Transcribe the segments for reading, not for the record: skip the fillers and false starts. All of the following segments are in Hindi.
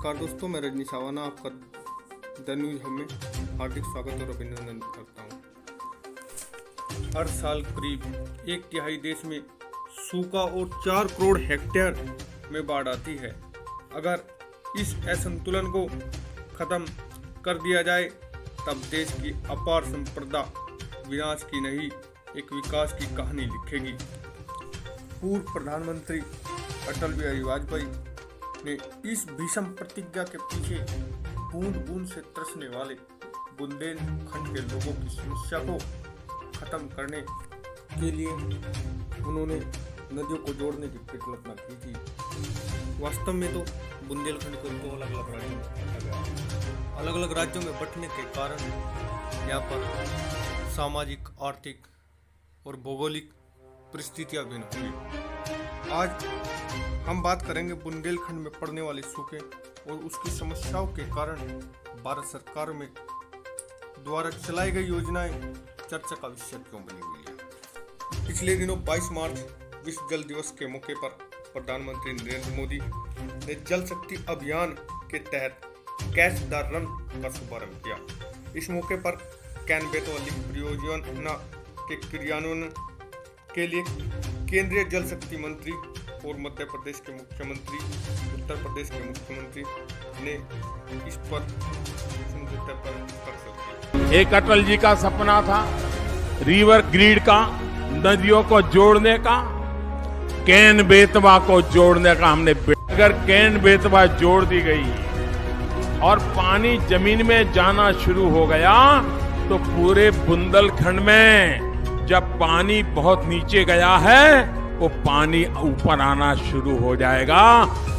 नमस्कार दोस्तों, मैं रजनी सावाना आपका द न्यूज हब में हार्दिक स्वागत और अभिनंदन करता हूं। हर साल करीब 1/3 देश में सूखा और 4 करोड़ हेक्टेयर में बाढ़ आती है। अगर इस असंतुलन को खत्म कर दिया जाए तब देश की अपार संपदा विनाश की नहीं, एक विकास की कहानी लिखेगी। पूर्व प्रधानमंत्री अटल बिहारी वाजपेयी ने इस भीषण प्रतिज्ञा के पीछे बूंद बूंद से तरसने वाले बुंदेलखंड के लोगों की समस्या को खत्म करने के लिए उन्होंने नदियों को जोड़ने की परिकल्पना की थी। वास्तव में तो बुंदेलखंड को 2 अलग-अलग राज्यों में बांटा गया। अलग-अलग राज्यों में बंटने के कारण यहाँ पर सामाजिक, आर्थिक और भौगोलिक परिस्थितियां भिन्न होंगी। आज हम बात करेंगे बुंदेलखंड में पड़ने वाले सूखे और उसकी समस्याओं के कारण भारत सरकार में द्वारा चलाई गई योजनाएं चर्चा का विषय क्यों बनी हुई है। पिछले दिनों 22 मार्च विश्व जल दिवस के मौके पर प्रधानमंत्री नरेंद्र मोदी ने जल शक्ति अभियान के तहत कैच द रन का शुभारंभ किया। इस मौके पर कैन बेतवा लिंक परियोजना के क्रियान्वयन के लिए केंद्रीय जल शक्ति मंत्री और मध्य प्रदेश के मुख्यमंत्री, उत्तर प्रदेश के मुख्यमंत्री ने इस पर समझौते पर हस्ताक्षर किए। एक अटल जी का सपना था रिवर ग्रिड का, नदियों को जोड़ने का, कैन बेतवा को जोड़ने का। हमने अगर कैन बेतवा जोड़ दी गई और पानी जमीन में जाना शुरू हो गया तो पूरे बुंदेलखंड में जब पानी बहुत नीचे गया है वो पानी ऊपर आना शुरू हो जाएगा।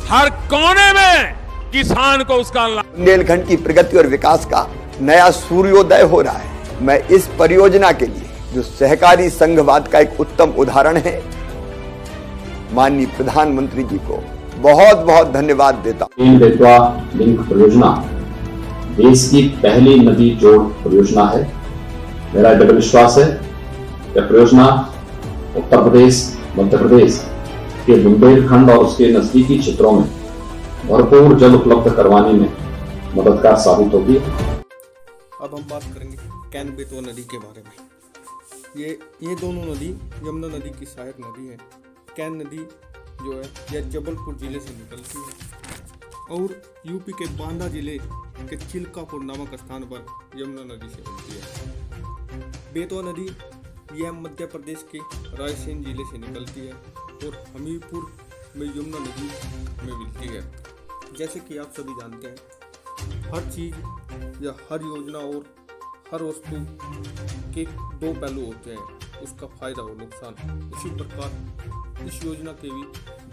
हर कोने में किसान को उसका बुंदेलखंड की प्रगति और विकास का नया सूर्योदय हो रहा है। मैं इस परियोजना के लिए, जो सहकारी संघवाद का एक उत्तम उदाहरण है, माननीय प्रधानमंत्री जी को बहुत बहुत धन्यवाद देता हूं। कैन बेतवा लिंक परियोजना देश की पहली नदी जोड़ परियोजना है। मेरा दृढ़ विश्वास है यह परियोजना उत्तर प्रदेश, मध्य प्रदेश के बुंदेलखंड और उसके नजदीकी क्षेत्रों में भरपूर जल उपलब्ध करवाने में मददगार साबित होगी। अब हम बात करेंगे कैन बेतवा नदी के बारे में। ये दोनों नदी यमुना नदी की सहायक नदी है। कैन नदी जो है यह जबलपुर जिले से निकलती है और यूपी के बांदा जिले के चिल्कापुर नामक स्थान पर यमुना नदी से मिलती है। बेतवा नदी यह मध्य प्रदेश के रायसेन जिले से निकलती है और हमीरपुर में यमुना नदी में मिलती है। जैसे कि आप सभी जानते हैं, हर चीज़ या हर योजना और हर वस्तु के 2 पहलू होते हैं, उसका फायदा और नुकसान। इसी प्रकार इस योजना के भी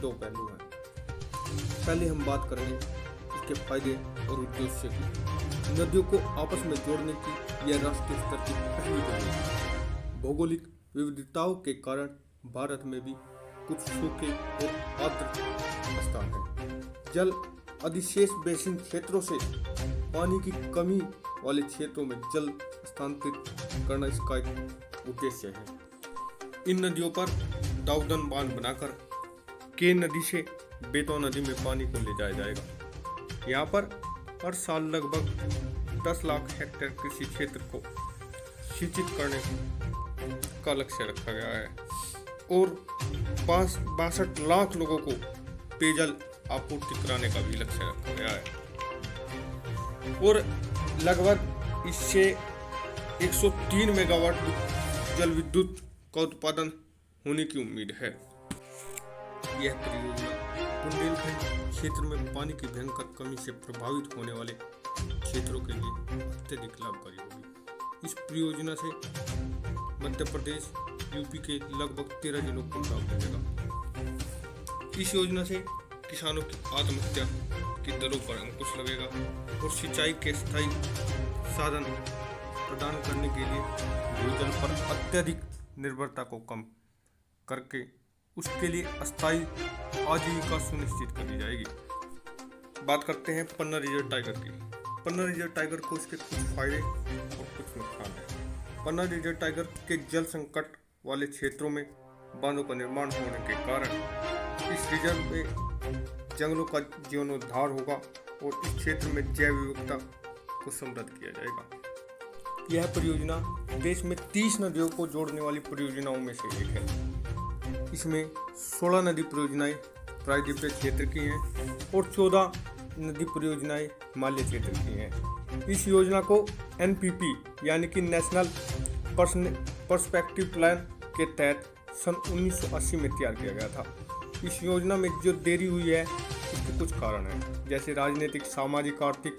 2 पहलू हैं। पहले हम बात करेंगे इसके फायदे और उद्देश्य की। नदियों को आपस में जोड़ने की यह राष्ट्रीय स्तर की पहली पहल है। भौगोलिक विविधताओं के कारण भारत में भी कुछ सूखे और आर्द्र स्थान हैं। जल अधिशेष बेसिन क्षेत्रों से पानी की कमी वाले क्षेत्रों में जल स्थानांतरित करना इसका एक उद्देश्य है। इन नदियों पर दाऊदन बांध बनाकर केन नदी से बेतवा नदी में पानी को ले जाया जाएगा। यहाँ पर हर साल लगभग 10 लाख हेक्टेयर कृषि क्षेत्र को सिंचित करने का लक्ष्य रखा गया है और 62 लाख लोगों को पेयजल आपूर्ति कराने का भी लक्ष्य रखा गया है और लगभग इससे 103 मेगावाट जल विद्युत का उत्पादन होने की उम्मीद है। यह परियोजना बुंदेलखंड क्षेत्र में पानी की भयंकर कमी से प्रभावित होने वाले क्षेत्रों के लिए अत्यधिक लाभकारी होगी। इस परियोजना से मध्य प्रदेश, यूपी के लगभग 13 जिलों को लाभ मिलेगा। इस योजना से किसानों की आत्महत्या की दरों पर अंकुश लगेगा और सिंचाई के स्थायी साधन प्रदान करने के लिए भूजल पर अत्यधिक निर्भरता को कम करके उसके लिए अस्थायी आजीविका सुनिश्चित कर दी जाएगी। बात करते हैं पन्ना रिजर्व टाइगर की। पन्ना रिजर्व टाइगर को इसके कुछ फायदे और कुछ नुकसान है। पन्ना रिजर्व टाइगर के जल संकट वाले क्षेत्रों में बांधों का निर्माण होने के कारण इस रिजर्व में जंगलों का जीर्णोद्धार होगा और इस क्षेत्र में जैव विविधता को समृद्ध किया जाएगा। यह परियोजना देश में 30 नदियों को जोड़ने वाली परियोजनाओं में से एक है। इसमें 16 नदी परियोजनाएं प्रायद्वीपीय क्षेत्र की हैं और 14 नदी परियोजनाएं हिमालय क्षेत्र की हैं। इस योजना को NPP यानी कि नेशनल पर्सपेक्टिव प्लान के तहत सन 1980 में तैयार किया गया था। इस योजना में जो देरी हुई है इसके कुछ कारण हैं, जैसे राजनीतिक, सामाजिक, आर्थिक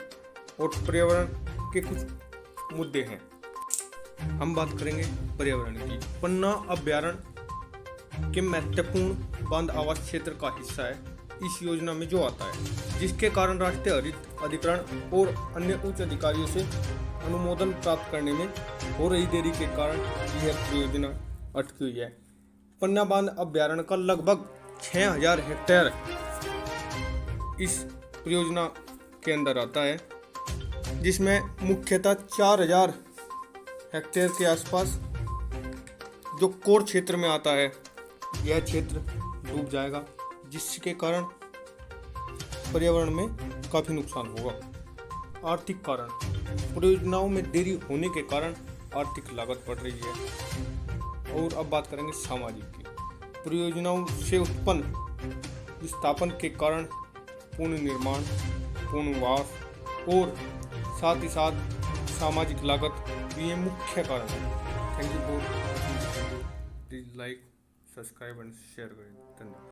और पर्यावरण के कुछ मुद्दे हैं। हम बात करेंगे पर्यावरण की। पन्ना अभ्यारण्य के महत्वपूर्ण बांध आवास क्षेत्र का हिस्सा है इस योजना में जो आता है, जिसके कारण राष्ट्रीय हरित अधिकरण और अन्य उच्च अधिकारियों से अनुमोदन प्राप्त करने में हो रही देरी के कारण यह परियोजना अटकी हुई है। पन्ना बांध अभ्यारण्य का लगभग 6000 हेक्टेयर इस परियोजना के अंदर आता है, जिसमें मुख्यतः 4000 हेक्टेयर के आसपास जो कोर क्षेत्र में आता है यह क्षेत्र डूब जाएगा, जिसके कारण पर्यावरण में काफ़ी नुकसान होगा। आर्थिक कारण, परियोजनाओं में देरी होने के कारण आर्थिक लागत बढ़ रही है। और अब बात करेंगे सामाजिक की। परियोजनाओं से उत्पन्न विस्थापन के कारण पुनर्निर्माण, पुनर्वास और साथ ही साथ सामाजिक लागत ये मुख्य कारण है। Thank you for please like, subscribe and share करें। धन्यवाद।